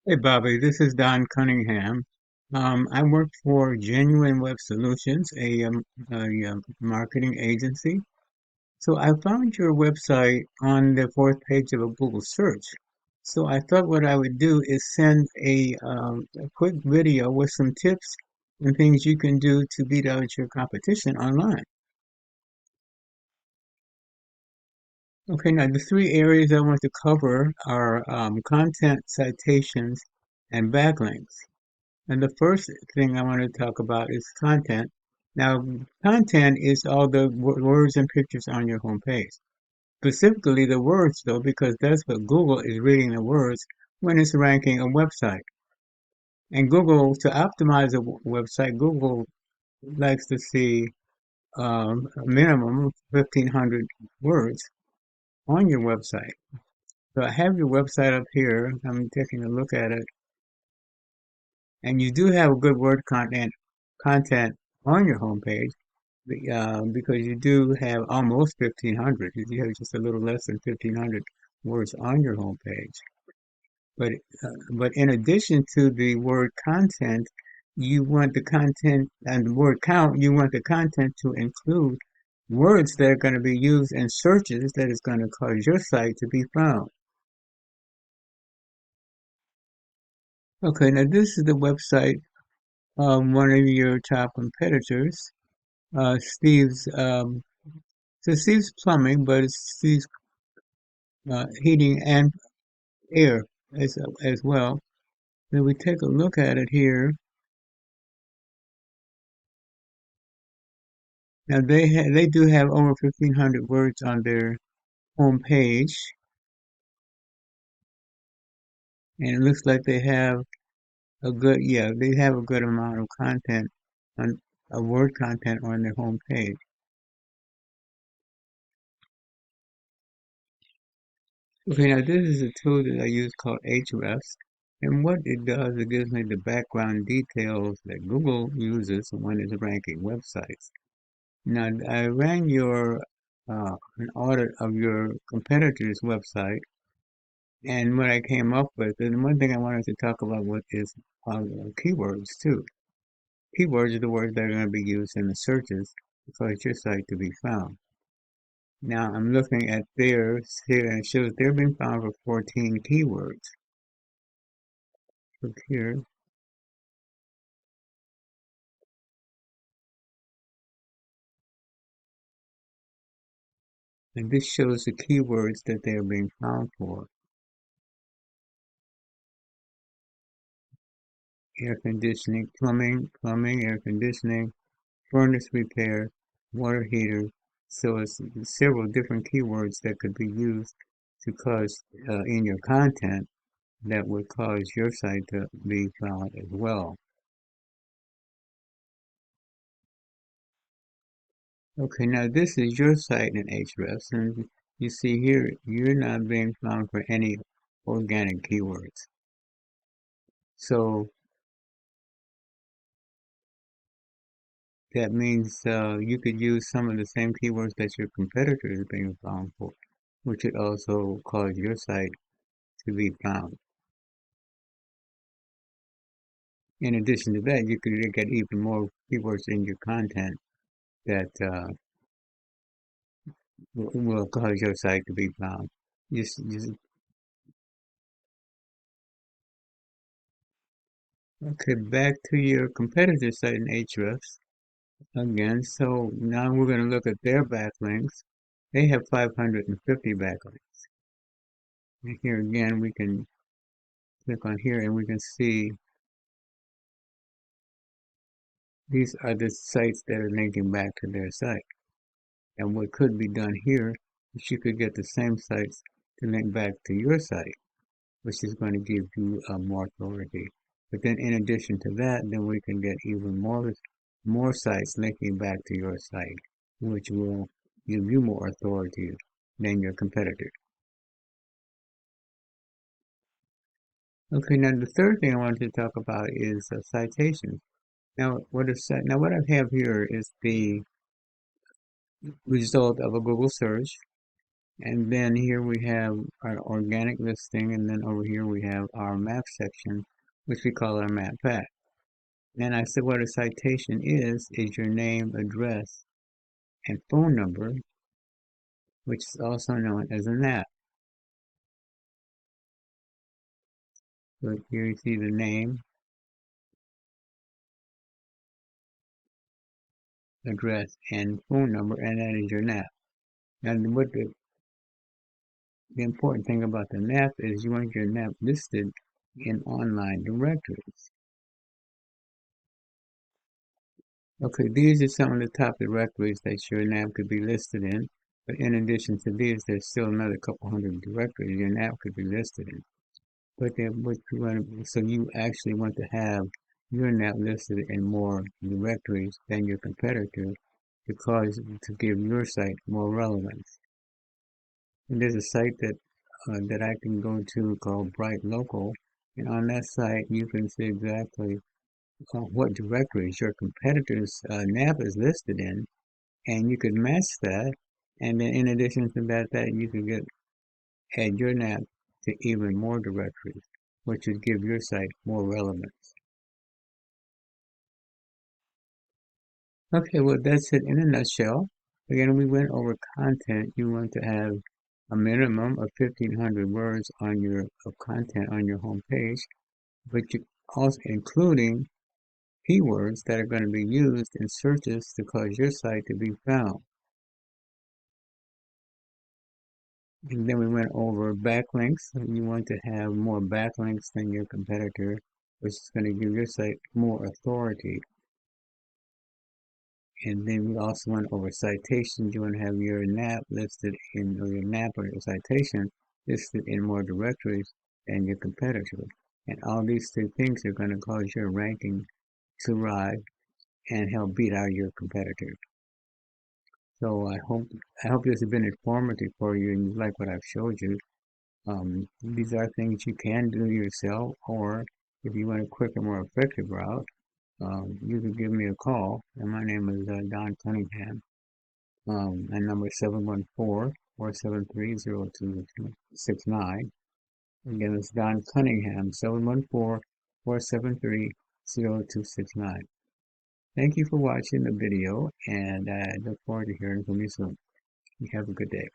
Hey Bobby, this is Don Cunningham. I work for Genuine Web Solutions, a marketing agency. So I found your website on the fourth page of a Google search. So I thought what I would do is send a quick video with some tips and things you can do to beat out your competition online. Okay, now the three areas I want to cover are content, citations, and backlinks. And the first thing I want to talk about is content. Now, content is all the words and pictures on your homepage. Specifically the words, though, because that's what Google is reading the words when it's ranking a website. And Google, to optimize a website, Google likes to see a minimum of 1,500 words on your website. So I have your website up here. I'm taking a look at it. And you do have a good word content on your homepage. Because you do have almost 1,500. You have just a little less than 1,500 words on your homepage. But in addition to the word content, you want the content and the word count, you want the content to include words that are going to be used in searches that is going to cause your site to be found. Okay, now this is the website of one of your top competitors, Steve's. So Steve's Plumbing, but it's Steve's heating and air as well. Then we take a look at it here. Now they do have over 1,500 words on their home page, and it looks like they have they have a good amount of content on word content on their home page. Okay, now this is a tool that I use called Ahrefs, and what it does, it gives me the background details that Google uses when it's ranking websites. Now, I ran an audit of your competitor's website, and what I came up with, and one thing I wanted to talk about is keywords too. Keywords are the words that are going to be used in the searches to cause your site to be found. Now, I'm looking at theirs here, and it shows they're being found for 14 keywords. Look here, and this shows the keywords that they are being found for: air conditioning, plumbing, air conditioning, furnace repair, water heater. So it's several different keywords that could be used to cause in your content that would cause your site to be found as well. Okay, now this is your site in Ahrefs, and you see here you're not being found for any organic keywords. So that means you could use some of the same keywords that your competitor is being found for, which would also cause your site to be found. In addition to that, you could get even more keywords in your content that will cause your site to be found. Just okay. Back to your competitor site in Ahrefs again. So now we're going to look at their backlinks. They have 550 backlinks. And here again, we can click on here and we can see these are the sites that are linking back to their site. And what could be done here is you could get the same sites to link back to your site, which is going to give you more authority. But then in addition to that, then we can get even more sites linking back to your site, which will give you more authority than your competitor. Okay, now the third thing I wanted to talk about is citations. Now what I have here is the result of a Google search, And then here we have our organic listing, and then over here we have our map section, which we call our map pack. And I said what a citation is your name, address, and phone number, which is also known as a NAP. So here you see the name, address, and phone number, and that is your NAP. Now, what the important thing about the NAP is you want your NAP listed in online directories. Okay, these are some of the top directories that your NAP could be listed in. But in addition to these, there's still another couple hundred directories your NAP could be listed in. But then what you want to, so you actually want to have your NAP listed in more directories than your competitor because to give your site more relevance. And there's a site that I can go to called Bright Local, and on that site you can see exactly what directories your competitor's NAP is listed in, and you could match that. And then in addition to that you could add your NAP to even more directories, which would give your site more relevance. Okay, well that's it in a nutshell. Again, we went over content. You want to have a minimum of 1,500 words on your of content on your home page, but you also including keywords that are going to be used in searches to cause your site to be found. And then we went over backlinks. You want to have more backlinks than your competitor, which is going to give your site more authority. And then we also went over citations. You want to have your NAP listed in, or your NAP or your citation listed in more directories than your competitor. And all these three things are going to cause your ranking to rise and help beat out your competitor. So I hope this has been informative for you and you like what I've showed you. These are things you can do yourself, or if you want a quicker, more effective route, you can give me a call. And my name is Don Cunningham. My number is 714-473-0269. Again, it's Don Cunningham, 714-473-0269. Thank you for watching the video, and I look forward to hearing from you soon. You have a good day.